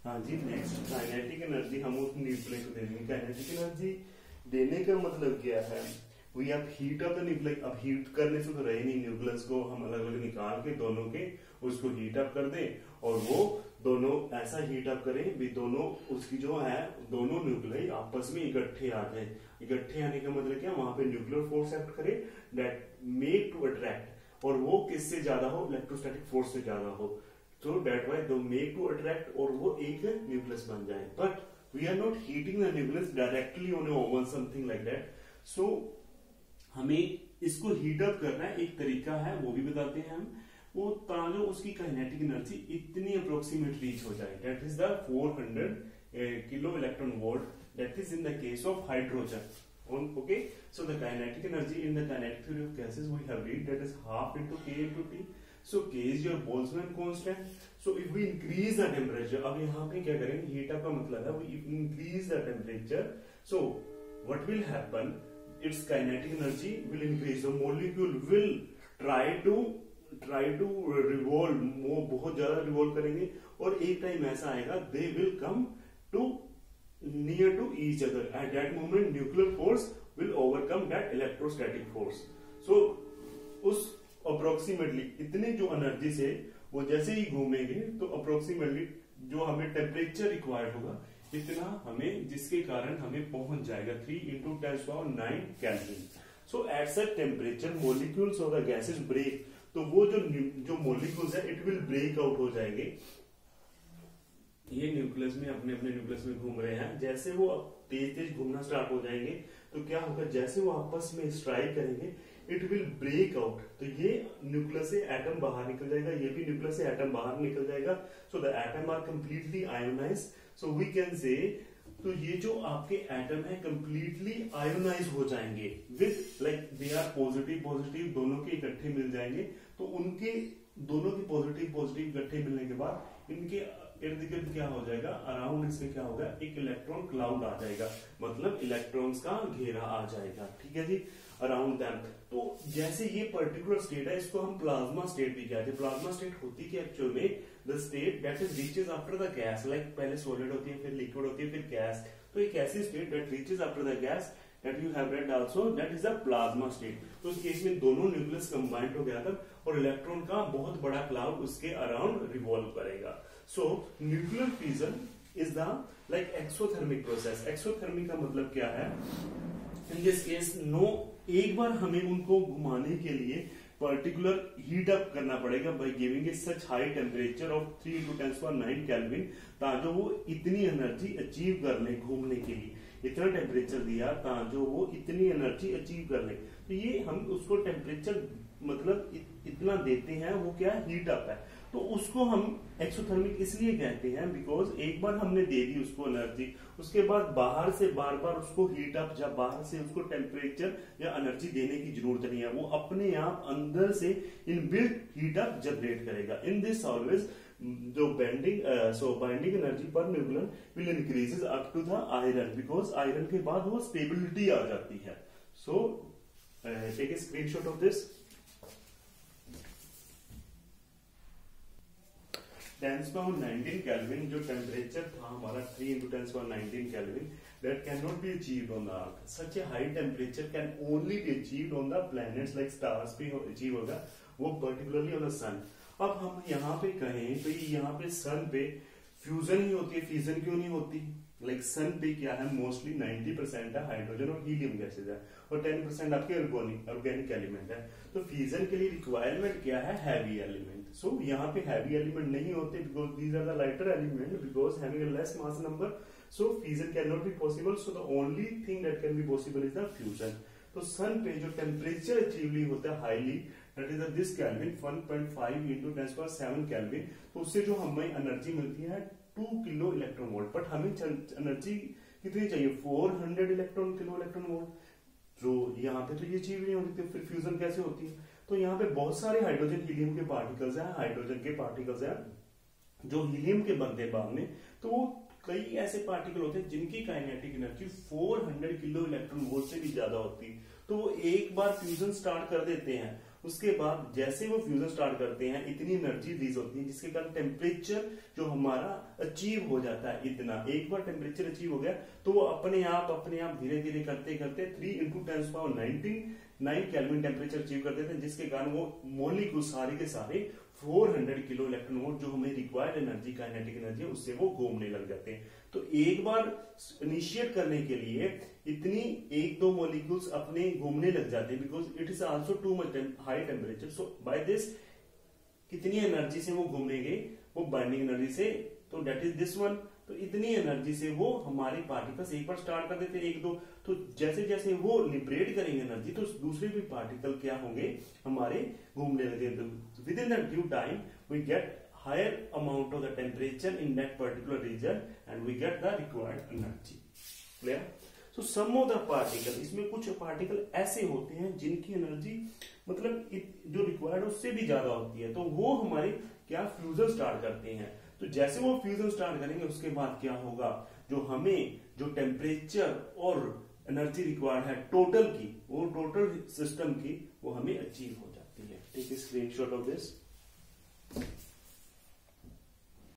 हाँ जी, next kinetic energy हम उस न्यूक्लियस को देंगे। काइनेटिक एनर्जी देने का मतलब क्या है? वी आप हीट अप द न्यूक्लियस। अब हीट करने से तो रहे नहीं, न्यूक्लियस को हम अलग अलग निकाल के दोनों के उसको हीट अप कर दें और वो दोनों ऐसा हीट अप करें भी दोनों उसकी जो है दोनों न्यूक्लियाई आपस में इकट्ठे आ जाए। इकट्ठे आने का मतलब क्या? वहां पे न्यूक्लियर फोर्स एक्ट करे दैट मेक टू अट्रैक्ट, और वो किससे ज्यादा हो? इलेक्ट्रोस्टैटिक फोर्स से ज्यादा हो। तो दैट वाई दो मेक टू अट्रैक्ट और वो एक न्यूक्लियस बन जाए। But we are not heating the nucleus directly on oven something like that. So हमें इसको हीट अप करना है, एक तरीका है वो भी बताते हैं हम। वो ताकि उसकी काइनेटिक एनर्जी इतनी अप्रोक्सीमेट रीच हो जाए, that is the 400 kilo electron volt, that is in the case of hydrogen. Okay, so the kinetic energy in the kinetic theory of gases we have read that is half into K into T. So K is your Boltzmann constant. So if we increase the temperature, अब यहाँ पे क्या करेंगे? Heat up का मतलब है we increase the temperature. So what will happen? Its kinetic energy will increase. The molecule will try to revolve, वो बहुत ज्यादा रिवॉल्व करेंगे और एक टाइम ऐसा आएगा they will come to near to each other. At that moment nuclear force will overcome that electrostatic force. So उस approximately इतने जो एनर्जी से वो जैसे ही घूमेंगे तो अप्रोक्सीमेटली जो हमें टेम्परेचर रिक्वायर्ड होगा इतना हमें, जिसके कारण हमें पहुंच जाएगा 3 into 10⁹ kelvin. So at such temperature molecules of the gases break, तो वो जो मोलिक्यूल्स है इट विल ब्रेक आउट हो जाएंगे। ये न्यूक्लियस में अपने अपने न्यूक्लियस में घूम रहे हैं, जैसे वो तेज तेज घूमना स्टार्ट हो जाएंगे तो क्या होगा? जैसे वो आपस में स्ट्राइक करेंगे इट विल ब्रेक आउट, तो ये न्यूक्लियस से एटम बाहर निकल जाएगा, ये भी न्यूक्लियस से एटम बाहर निकल जाएगा। So the atom are completely ionized. So we can say, तो ये जो आपके एटम है कंप्लीटली आयोनाइज हो जाएंगे with like they are positive positive, दोनों के इकट्ठे मिल जाएंगे। तो उनके दोनों के पॉजिटिव पॉजिटिव इकट्ठे मिलने के बाद इनके इर्द गिर्द क्या हो जाएगा? अराउंड इसमें क्या होगा? एक इलेक्ट्रॉन क्लाउड आ जाएगा, मतलब इलेक्ट्रॉन्स का घेरा आ जाएगा। ठीक है जी, अराउंड दैम। तो जैसे ये पर्टिकुलर स्टेट है इसको हम प्लाज्मा स्टेट भी कहते हैं। प्लाज्मा स्टेट होती है एक्चुअल में the state that is reaches after the gas, like पहले सॉलिड होती है फिर लिक्विड होती है फिर गैस। तो एक ऐसी state that reaches after the gas that you have read also, that is the plasma state. तो इस केस में दोनों न्यूक्लियस कंबाइंड हो गया था और इलेक्ट्रॉन का बहुत बड़ा क्लाउड उसके अराउंड रिवॉल्व करेगा। सो nuclear fusion is the like exothermic process. Exothermic का मतलब क्या है? इन दिस केस नो, एक बार हमें उनको घुमाने के लिए पर्टिकुलर हीट अप करना पड़ेगा by giving a such high temperature of 3 into 10⁹ kelvin, ताकि वो इतनी एनर्जी अचीव कर ले घूमने के लिए। इतना टेम्परेचर दिया ताकि वो इतनी एनर्जी अचीव कर ले। तो ये हम उसको टेम्परेचर मतलब इतना देते हैं, वो क्या हीट अप है। तो उसको हम एक्सोथर्मिक इसलिए कहते हैं बिकॉज एक बार हमने दे दी उसको एनर्जी, उसके बाद बाहर से बार बार उसको हीट अप या बाहर से उसको टेम्परेचर या एनर्जी देने की जरूरत नहीं है, वो अपने आप अंदर से इनबिल्ट हीट अप जनरेट करेगा। इन दिस ऑलवेज जो binding energy per nucleon will increases up to the iron, because iron के बाद वो स्टेबिलिटी आ जाती है। So take a screenshot of this. 10⁻19 kelvin जो टेम्परेचर था हमारा 3 into 10⁻19 kelvin, that cannot be achieved on the Earth. Such a high temperature can only be achieved on the planets like stars पे achieve होगा, वो particularly on the sun. अब हम यहाँ पे कहें तो यहाँ पे सन पे फ्यूजन ही होती है, फ्यूजन क्यों नहीं होती? लाइक सन पे क्या है? मोस्टली 90% है हाइड्रोजन और हीलियम गैसेज है और 10% आपके ऑर्गेनिक एलिमेंट है। तो फ्यूजन के लिए रिक्वायरमेंट क्या है? Heavy element. सो यहाँ पे हैवी एलिमेंट नहीं होते because these are the lighter element, because having a less mass number, so fusion can not be possible. So the only thing that can be possible is the fusion. तो sun पे जो temperature अचीवली होता है highly, that is this kelvin 1.5 into 10⁻7 kelvin, तो उससे जो हमें एनर्जी मिलती है 2 किलो इलेक्ट्रॉन वोल्ट। बट हमें एनर्जी कितनी चाहिए? 400 किलो इलेक्ट्रॉन वोल्ट। जो यहाँ पे तो ये चीज नहीं होती, फिर फ्यूजन कैसे होती है? तो यहाँ पे बहुत सारे हाइड्रोजन हीलियम के पार्टिकल्स हैं, हाइड्रोजन के पार्टिकल्स हैं जो हीलियम के बनते हैं बाद में। तो वो कई ऐसे पार्टिकल होते हैं जिनकी kinetic energy 400 kilo electron volt से भी ज्यादा होती है। तो वो एक बार फ्यूजन स्टार्ट कर देते हैं उसके बाद जैसे वो फ्यूजन स्टार्ट करते हैं इतनी एनर्जी रिलीज होती है जिसके कारण टेम्परेचर जो हमारा अचीव हो जाता है। इतना एक बार टेम्परेचर अचीव हो गया तो वो अपने आप धीरे धीरे करते करते 3 × 10⁹ केल्विन टेम्परेचर अचीव कर देते हैं, जिसके कारण वो मॉलिक्यूल सारे के सारे 400 किलो इलेक्ट्रॉन वोल्ट जो हमें रिक्वायर्ड एनर्जी काइनेटिक एनर्जी है उससे वो घूमने लग जाते हैं। तो एक बार इनिशिएट करने के लिए इतनी 1-2 मॉलिक्यूल्स अपने घूमने लग जाते हैं, because it is also too much high temperature. So by this कितनी एनर्जी से वो घूमेंगे, वो बाइंडिंग एनर्जी से, तो डेट इज दिस वन। तो इतनी एनर्जी से वो हमारे पार्टिकल्स एक बार स्टार्ट कर देते हैं 1-2, तो जैसे जैसे वो लिबरेट करेंगे एनर्जी तो दूसरे भी पार्टिकल क्या होंगे हमारे घूमने लगे। Within that due time we get higher amount of the temperature in that particular region and we get the required energy. Clear? So some of the particle, इसमें कुछ पार्टिकल ऐसे होते हैं जिनकी एनर्जी मतलब जो रिक्वायर्ड उससे भी ज्यादा होती है, तो वो हमारे क्या फ्यूजन स्टार्ट करते हैं। तो जैसे वो फ्यूजन स्टार्ट करेंगे उसके बाद क्या होगा, जो हमें जो टेम्परेचर और एनर्जी रिक्वायर्ड है टोटल की, वो टोटल सिस्टम की वो हमें अचीव हो जाती है। Take screenshot of this.